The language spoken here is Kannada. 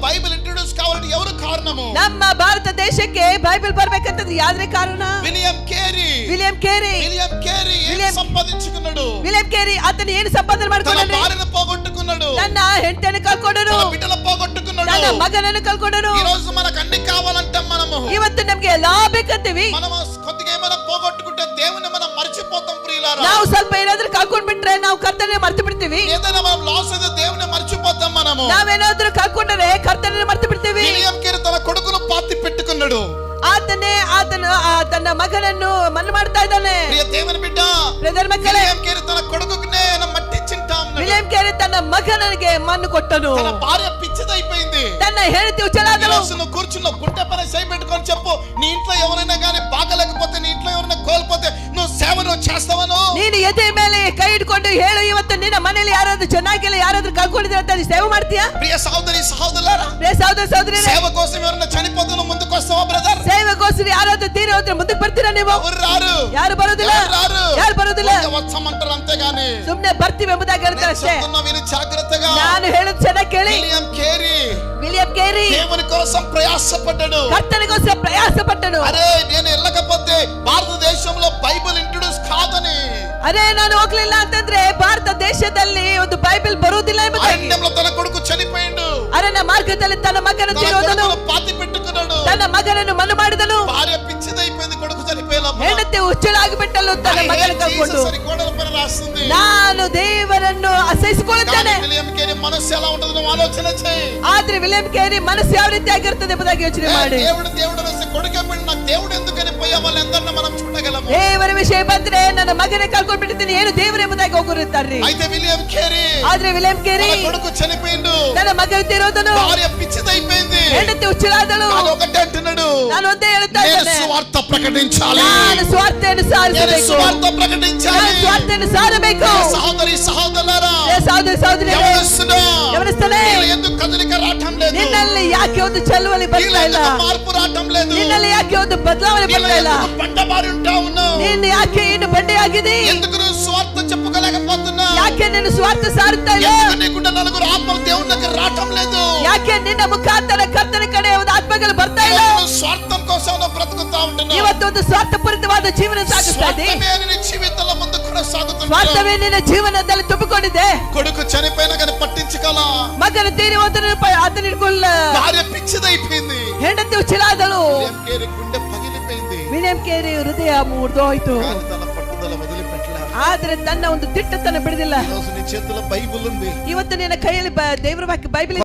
ಬೈಬಲ್ ಇಂಟ್ರೊಡ್ಯೂಸ್ ಕಾವಾలంటే ఎవరు కారణము? ನಮ್ಮ ಭಾರತ ದೇಶಕ್ಕೆ ಬೈಬಲ್ ಬರಬೇಕಂತಂದ್ರೆ ಯಾವ್ದೇ ಕಾರಣ? ವಿಲಿಯಂ ಕೇರಿ ಏನು ಸಂಪಾದಿంచుకున్నాడు? ವಿಲಿಯಂ ಕೇರಿ ಆತನ ಏನು ಸಂಪಾದನೆ ಮಾಡ್ಕೊಂಡನು? ತನ್ನ ಭಾರ್ಯను పోగొట్టుకున్నాడు, ತನ್ನ ಹೆಂಡತಿಯನ್ನು ಕಳ್ಕೊಂಡನು, ತನ್ನ ಬಿಡ್ಡలను పోగొట్టుకున్నాడు, ತನ್ನ ಮಗನನ್ನು ಕಳ್ಕೊಂಡನು. ಈ రోజు మనకు అన్ని కావాలంటే మనము ಇವತ್ತು ನಮಗೆ ಎಲ್ಲಾ ಬೇಕಂತೀವಿ. మనము కొద్దిగా ఏమైనా పోగొట్టుకుంటే దేవుని మనం మర్చిపోతాం ప్రియులారా. ನಾವು ಸ್ವಲ್ಪ ಏನಾದ್ರೂ ಕಳ್ಕೊಂಡ್ ಬಿಟ್ರೆ ನಾವು ಕರ್ತನೆ ಮರ್ತು ಬಿಡ್ತೀವಿ. ఏదైనా మనం లాస్ అయితే దేవుని మర్చిపోతాం మనము. ನಾವೇನಾದ್ರೂ ಕಳ್ಕೊಂಡ್ರೆ ಕರ್ತನೆ ಮರ್ತು ಬಿಡ್ತೀವಿ. విలియం కేరి తన కొడుకును పాతి పెట్టుకున్నాడు. ಆತನು ತನ್ನ ಮಗನನ್ನು ಮಣ್ಣು ಮಾಡ್ತಾ ಇದ್ದಾನೆ. ಪ್ರಿಯ ದೇವನ ಬಿಡ್ಡ, ಬ್ರದರ್ ಮಕ್ಕಳೇ, ವಿಲಿಯಂ ಕೇರಿ ತನ್ನ కొడుకునే మట్టించింటా ఉన్నాడు. ವಿಲಿಯಂ ಕೇರಿ ತನ್ನ ಮಗನಿಗೆ ಮಣ್ಣು ಕೊಟ್ಟನು. తన భార్య పిచ్చిదైపోయింది, ತನ್ನ ಹೆಂಡತಿ ಹುಚ್ಚಳಾದಳು. నువ్వు కూర్చున్న గుంటె పైన చేయి పెట్టుకొని చెప్పు, నీ ఇంట్లో ఎవరైనా కానీ బాగలేకపోతే, నీ ఇంట్లో ఎవరైనా కోల్పోతే నువ్వు సేవను చేస్తావను. ನೀನು ಎದೆ ಮೇಲೆ ಕೈ ಇಟ್ಕೊಂಡು ಹೇಳು, ಇವತ್ತು ನಿನ್ನ ಮನೆಯಲ್ಲಿ ಯಾರಾದ್ರೂ ಚೆನ್ನಾಗಿಲ್ಲ, ಯಾರಾದ್ರೂ ಕಳ್ಕೊಂಡಿದ್ರೆ ಅಂತ ಸೇವೆ ಮಾಡ್ತೀಯಾ? ప్రియ సహోదరి సహోదరులారా, ಪ್ರಿಯ ಸಹೋದರ ಸಹೋದರಿ, సేవ కోసం ఎవరైనా చనిపోతే నువ్వు ముందుకు వస్తావా బ్రదర్? ಸೇವೆಗೋಸ್ಕರ ಯಾರಾದ್ರೂ ತೀರಿ ಹೋದ್ರೆ ಮುಂದಕ್ಕೆ ಬರ್ತೀರಾ ನೀವು? ఎవరు రారు, ಯಾರು ಬರೋದಿಲ್ಲ, ಯಾರು ಬರೋದಿಲ್ಲ. వచ్చమంటారు అంతేగాని ಸುಮ್ನೆ ಬರ್ತೀವಿ ಎಂಬುದಾಗಿ ಹೇಳ್ತಾರೆ ಅಷ್ಟೇ. విని జాగ్రత్తగా ನಾನು ಹೇಳೋದು ಚೆನ್ನಾಗಿ ಕೇಳಿ. ವಿಲಿಯಂ ಕೇರಿ దేవుని కోసం ప్రయాసపడ్డాడు, ಕರ್ತನಿಗೋಸ್ಕರ ಪ್ರಯಾಸ ಪಟ್ಟನು. అరే నేను వెళ్ళకపోతే భారతదేశంలో బైబిల్ ఇంట్రొడ్యూస్ కాదని, ಅರೆ ನಾನು ಹೋಗ್ಲಿಲ್ಲ ಅಂತಂದ್ರೆ ಭಾರತ ದೇಶದಲ್ಲಿ ಒಂದು ಬೈಬಲ್ ಬರುವುದಿಲ್ಲ ಎಂಬುದಾಗಿ. అరణ్యంలో తన కొడుకు చనిపోయిండు, ಅರಣ್ಯ ಮಾರ್ಗದಲ್ಲಿ ತನ್ನ ಮಗನ ತೀರೋದನು, పాతి పెట్టుకున్నాడు, ತನ್ನ ಮಗನನ್ನು ಮಣ್ಣು ಮಾಡಿದನು. భార్య పిచ్చిదైపోయింది, కొడుకు చనిపోయేలా. ಹೆಂಡತಿ ಹುಚ್ಚಳಾಗಿ ಬಿಟ್ಟಲು, ತನ್ನ ಮಗನ ಕಳ್ಕೊಂಡು. గోడల పైన రాస్తుంది, ನಾನು ದೇವರನ್ನು ಅಸಹಿಸಿಕೊಳ್ಳುತ್ತೇನೆ. విలియం కేరి మనస్సు ఎలా ఉంటుందో నువ్వు ఆలోచన చేయి. ಆದ್ರೆ ವಿಲಿಯಂ ಕೇರಿ ಮನಸ್ಸು ಯಾವ ರೀತಿ ಆಗಿರ್ತದೆ ಎಂಬುದಾಗಿ ಯೋಚನೆ ಮಾಡಿ. దేవుడు కొడుకే ಬಿಟ್ಟು నాకు దేవుడు ఎందుకని పోయా వాళ్ళందరినీ మనం చూడగలము. ದೇವರ ವಿಷಯ ಬಂದ್ರೆ ನನ್ನ ಮಗನೇ ಕಳ್ಕೊಂಡು ಬಿಟ್ಟಿದ್ದೀನಿ, ಏನು ದೇವರು ಎಂಬುದಾಗಿ ಹೋಗಿರುತ್ತಾರೆ. అయితే విలియం కేరి, ಆದ್ರೆ ವಿಲಿಯಂ ಕೇರಿ కొడుకు చనిపోయిండు, ತನ್ನ ಮಗನ ತೀರೋದನು, భార్య పిచ్చిదైపోయింది, ಹೆಂಡತಿ ಹುಚ್ಚಳಾದಳು. ನಾನು ఒకటే అంటున్నాడు, ನಾನು ಒಂದೇ ಹೇಳುತ್ತಾ నేను ಇದ್ದೇನೆ, ಸುವಾರ್త ప్రకటించాలి, ನಾನು ಸ್ವಾರ್ಥೆಯನ್ನು ಸಾರಬೇಕು, సువార్త ప్రకటించాలి. ನಾನು ಸ್ವಾರ್ಥೆಯನ್ನು ಸಾರಬೇಕು. సహోదరి సహోదరులారా, ಸಹೋದರ ಸಹೋದರಿ, ಗಮನಿಸ್ತೇನೆ, ఎందుకు కదలిక రావటం లేదు, ನಿನ್ನಲ್ಲಿ ಯಾಕೆ ಒಂದು ಚಲುವಳಿ ಬರ್ತಾ ಇಲ್ಲ, మార్పు రావటం లేదు, ನಿನ್ನಲ್ಲಿ ಯಾಕೆ ಒಂದು ಬದಲಾವಣೆ ಬರ್ತಾ ಇಲ್ಲ, బండబారి ఉంటా ఉన్నావు, ನೀನು ಯಾಕೆ ಇನ್ನು ಬಂಡೆಯಾಗಿದೆ, ఎందుకు నువ్వు సువార్త చెప్పుకోలేకపోతున్నావు, ಯಾಕೆ ನೀನು ಸ್ವಾರ್ಥ ಸಾರುತ್ತಾ ಇಲ್ಲ, ఎందుకు నీకున్న నలుగురు ఆత్మలు దేవుని దగ్గర రావటం లేదు, ಯಾಕೆ ನಿನ್ನ ಮುಖಾಂತರ ಕರ್ತನ ಕಡೆ ಒಂದು ಆತ್ಮಗಳು ಬರ್ತಾ ಇಲ್ಲ, నువ్వు స్వార్థం కోసం నువ్వు బ్రతుకుతా ఉంటున్నావు, ಇವತ್ತು ಒಂದು ಸ್ವಾರ್ಥಪೂರಿತವಾದ ಜೀವನ ಸಾಗಿಸ್ತಾ ಇದೆ, స్వార్థమే నీ జీవితంలో ముందుకు కొనసాగుతుంది, ಸ್ವಾರ್ಥವೇ ನಿನ್ನ ಜೀವನದಲ್ಲಿ ತುಂಬಿಕೊಂಡಿದೆ. కొడుకు చనిపోయినా కానీ పట్టించుకోలా, ಮಗನ ತೀರಿ ಹೋದನು ಆತನ ಹಿಡ್ಕೊಳ್ಳ, భార్య పిచ్చిదైపోయింది, ಹೆಂಡತಿ ಹುಚ್ಚಳಾದಳು, విలియం కేరి గుండె పగిలిపోయింది, ವಿಲಿಯಂ ಕೇರಿ ಹೃದಯ ಮುರಿದೋಯ್ತು. కానీ తన పట్టుదల వదిలిపెట్టలే. ಆದ್ರೆ ತನ್ನ ಒಂದು ದಿಟ್ಟತನ ಬಿಡಲಿಲ್ಲ. ఈ రోజు నీ చేతిలో బైబిల్ ఉంది, ಇವತ್ತು ನಿನ್ನ ಕೈಯಲ್ಲಿ ದೇವರ ವಾಕ್ಯ ಬೈಬಲ್